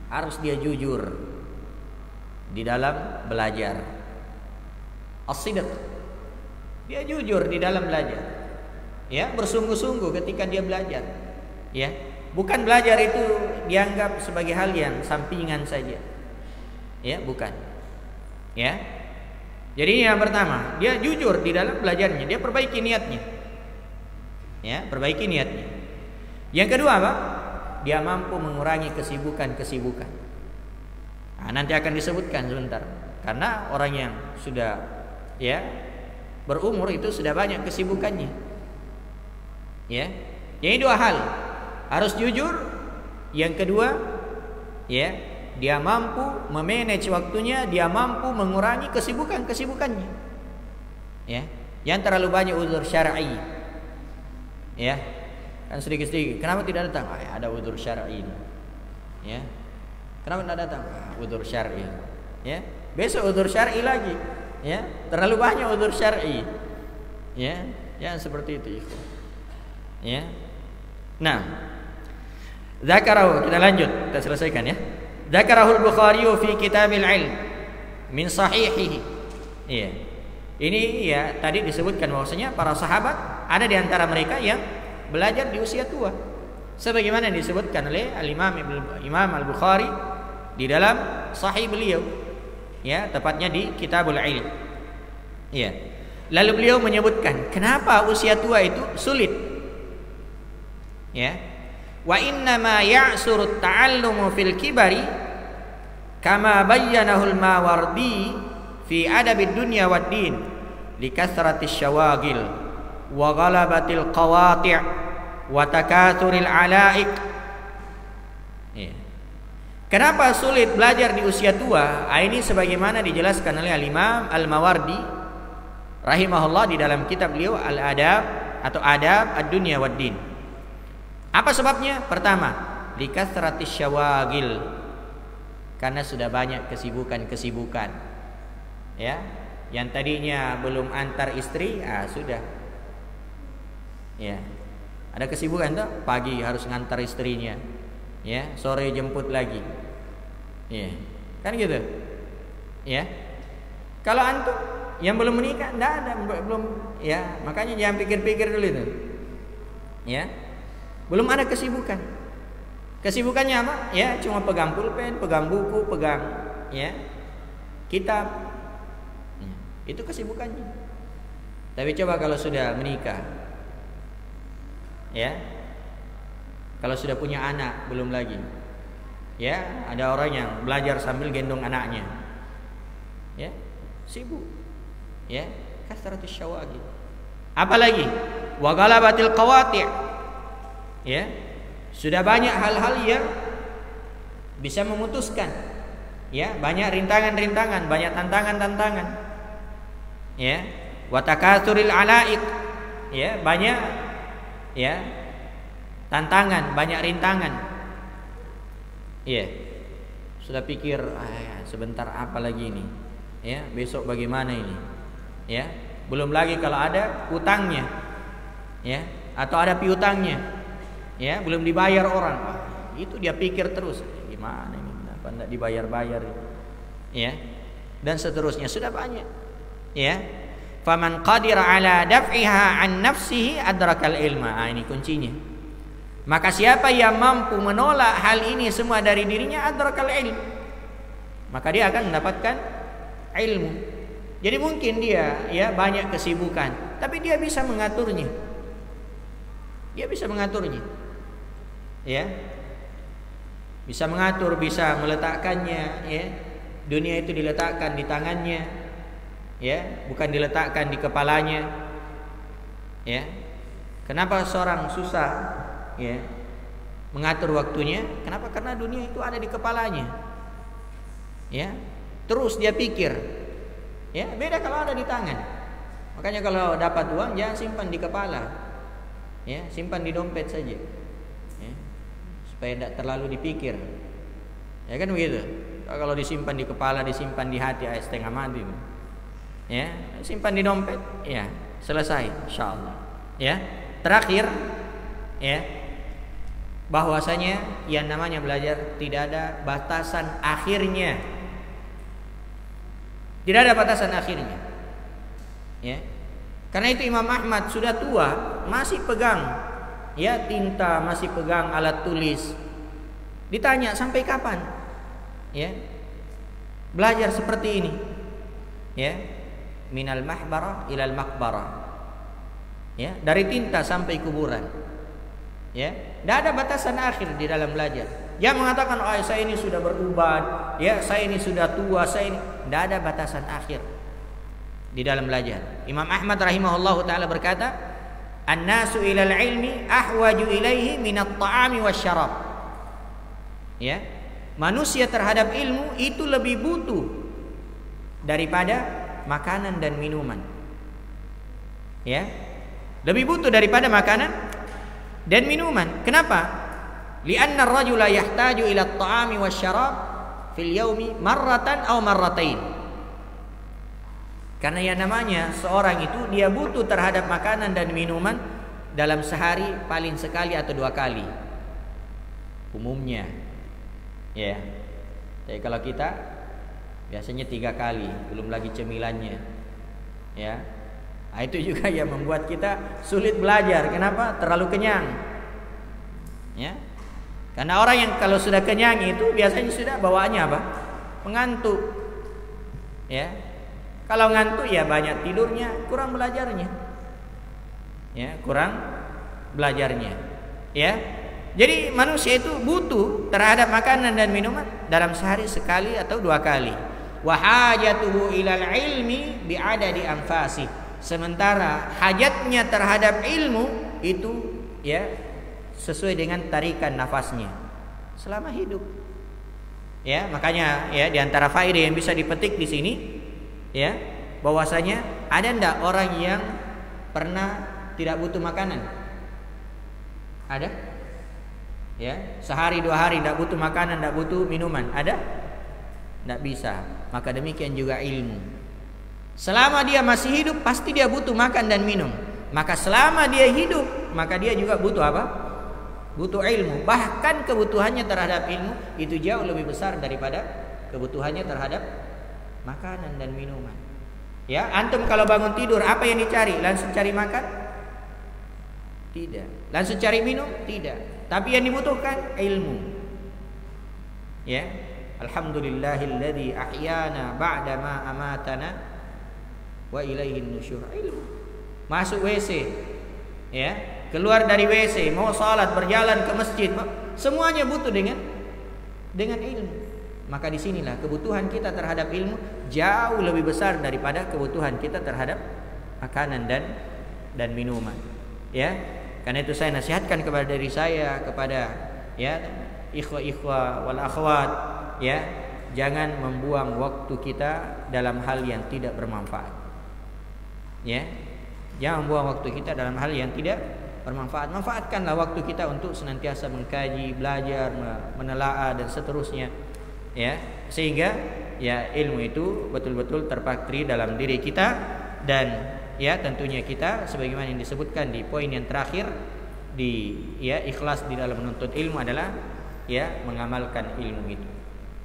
Harus dia jujur di dalam belajar. As-sidq. Dia jujur di dalam belajar. Ya, bersungguh-sungguh ketika dia belajar. Ya, bukan belajar itu dianggap sebagai hal yang sampingan saja. Ya, bukan. Ya. Jadi yang pertama, dia jujur di dalam belajarnya, dia perbaiki niatnya. Ya, perbaiki niatnya. Yang kedua apa? Dia mampu mengurangi kesibukan-kesibukan. Nah, nanti akan disebutkan sebentar. Karena orang yang sudah ya berumur itu sudah banyak kesibukannya. Ya. Jadi dua hal. Harus jujur. Yang kedua, ya, dia mampu memanage waktunya, dia mampu mengurangi kesibukan-kesibukannya. Ya. Jangan terlalu banyak uzur syar'i. Ya. Kan sedikit-sedikit. Kenapa tidak datang? Ada uzur syar'i. Ya. Kenapa tidak datang? Uzur syar'i. Ya. Besok uzur syar'i lagi. Ya. Terlalu banyak uzur syar'i. Ya. Jangan seperti itu. Ya. Nah, Dzakarahu, kita lanjut, kita selesaikan ya. Dzakarahul Bukhari fi Kitabil Ilm min sahihihi. Iya. Ini ya tadi disebutkan bahwasanya para sahabat ada di antara mereka yang belajar di usia tua. Sebagaimana disebutkan oleh Imam Al-Bukhari di dalam sahih beliau. Ya, tepatnya di Kitabul Ilm. Iya. Lalu beliau menyebutkan, kenapa usia tua itu sulit? Ya. Wa inna ma ya'suru ta'allumu fil kibari kama bayyanahu al-Mawardi fi adabid dunya wad din likasratis syawagil wa ghalabatil qawati' wa takathuril alaik. Ya. Kenapa sulit belajar di usia tua? Ini sebagaimana dijelaskan oleh Al-Imam Al-Mawardi rahimahullah di dalam kitab beliau Al-Adab atau Adab ad-Dunya wad din. Apa sebabnya? Pertama, likasratis syawagil. Karena sudah banyak kesibukan-kesibukan. Ya, yang tadinya belum antar istri, sudah. Ya. Ada kesibukan tuh, pagi harus ngantar istrinya. Ya, sore jemput lagi. Ya. Kan gitu. Ya. Kalau antum yang belum menikah enggak ada, belum ya, makanya jangan pikir-pikir dulu itu. Ya. Belum ada kesibukan. Kesibukannya apa? Ya, cuma pegang pulpen, pegang buku, pegang ya kitab. Ya, itu kesibukannya. Tapi coba kalau sudah menikah. Ya. Kalau sudah punya anak belum lagi. Ya, ada orang yang belajar sambil gendong anaknya. Ya, sibuk. Ya, kasratus syawagil. Apalagi wa ghalabatil qawati'. Ya, sudah banyak hal-hal yang bisa memutuskan. Ya, banyak rintangan-rintangan, banyak tantangan-tantangan. Ya, wa takatsuril alaik. Ya, banyak ya tantangan, banyak rintangan. Ya. Sudah pikir sebentar apa lagi ini? Ya, besok bagaimana ini? Ya, belum lagi kalau ada utangnya. Ya, atau ada piutangnya. Ya, belum dibayar orang. Itu dia pikir terus, gimana ini? Kenapa enggak dibayar-bayar? Ya. Dan seterusnya sudah banyak. Ya. Faman qadira ala daf'iha an nafsihi adrakal ilma. Ini kuncinya. Maka siapa yang mampu menolak hal ini semua dari dirinya adrakal ilm. Maka dia akan mendapatkan ilmu. Jadi mungkin dia ya banyak kesibukan, tapi dia bisa mengaturnya. Dia bisa mengaturnya. Ya. Bisa mengatur, bisa meletakkannya, ya. Dunia itu diletakkan di tangannya. Ya, bukan diletakkan di kepalanya. Ya. Kenapa seorang susah ya mengatur waktunya? Kenapa? Karena dunia itu ada di kepalanya. Ya. Terus dia pikir. Ya, beda kalau ada di tangan. Makanya kalau dapat uang jangan simpan di kepala, ya, simpan di dompet saja, ya, supaya tidak terlalu dipikir, ya kan begitu. Kalau disimpan di kepala, disimpan di hati, setengah mati, ya, simpan di dompet, ya, selesai, insyaallah. Ya, terakhir, ya, bahwasanya yang namanya belajar tidak ada batasan akhirnya, tidak ada batasan akhirnya. Ya. Karena itu Imam Ahmad sudah tua masih pegang, ya, tinta, masih pegang alat tulis. Ditanya sampai kapan, ya, belajar seperti ini, ya, minal mahbarah ilal maqbarah, ya, dari tinta sampai kuburan, ya, tidak ada batasan akhir di dalam belajar. Dia mengatakan, oh, saya ini sudah berubat, ya, saya ini sudah tua, saya ini, tidak ada batasan akhir di dalam belajar. Imam Ahmad rahimahullahu taala berkata, "An-nasu ilal ilmi ahwaju ilaihi minat ta'ami wasyarab." Ya, manusia terhadap ilmu itu lebih butuh daripada makanan dan minuman. Ya, lebih butuh daripada makanan dan minuman. Kenapa? Li'anna ar-rajula yahtaju ila at-ta'ami wasyarab fil yaumi marratan aw marratain. Karena yang namanya seorang itu dia butuh terhadap makanan dan minuman dalam sehari paling sekali atau 2 kali. Umumnya, ya. Jadi kalau kita biasanya 3 kali, belum lagi cemilannya, ya. Nah, itu juga yang membuat kita sulit belajar. Kenapa? Terlalu kenyang, ya. Karena orang yang kalau sudah kenyang itu biasanya sudah bawaannya apa? Mengantuk, ya. Kalau ngantuk ya banyak tidurnya, kurang belajarnya. Ya, kurang belajarnya. Ya. Jadi manusia itu butuh terhadap makanan dan minuman dalam sehari sekali atau 2 kali. Wa hajatuhu ilal ilmi bi'adadi anfasi. Sementara hajatnya terhadap ilmu itu, ya, sesuai dengan tarikan nafasnya selama hidup. Ya, makanya, ya, di antara faedah yang bisa dipetik di sini, ya, bahwasanya ada ndak orang yang pernah tidak butuh makanan? Ada? Ya, sehari 2 hari tidak butuh makanan, tidak butuh minuman, ada? Tidak bisa. Maka demikian juga ilmu. Selama dia masih hidup pasti dia butuh makan dan minum. Maka selama dia hidup maka dia juga butuh apa? Butuh ilmu. Bahkan kebutuhannya terhadap ilmu itu jauh lebih besar daripada kebutuhannya terhadap makanan dan minuman. Ya, antum kalau bangun tidur apa yang dicari? Langsung cari makan? Tidak. Langsung cari minum? Tidak. Tapi yang dibutuhkan ilmu. Ya. Alhamdulillahilladzi ahyana ba'da ma amatana wa ilaihin nusyur. Ilmu. Masuk WC, ya, keluar dari WC, mau salat, berjalan ke masjid, semuanya butuh dengan ilmu. Maka disinilah kebutuhan kita terhadap ilmu jauh lebih besar daripada kebutuhan kita terhadap makanan dan minuman. Ya, karena itu saya nasihatkan kepada diri saya, kepada, ya, ikhwah wal akhwat, ya, jangan membuang waktu kita dalam hal yang tidak bermanfaat. Ya, jangan buang waktu kita dalam hal yang tidak bermanfaat. Manfaatkanlah waktu kita untuk senantiasa mengkaji, belajar, menelaah dan seterusnya. Ya, sehingga, ya, ilmu itu betul-betul terpatri dalam diri kita. Dan, ya, tentunya kita sebagaimana yang disebutkan di poin yang terakhir, ya, ikhlas di dalam menuntut ilmu adalah, ya, mengamalkan ilmu itu.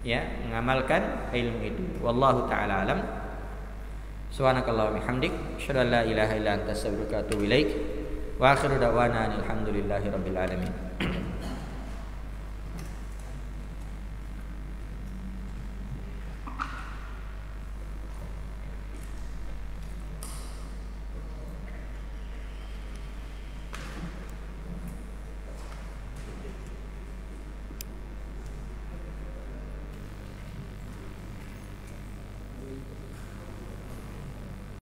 Ya, mengamalkan ilmu itu. Wallahu taala alam. Subhanakallahumma bihamdik, asyhadu an la ilaha illa anta astaghfiruka wa atubu ilaik. Wa akhiru da'wana alhamdulillahi rabbil alamin.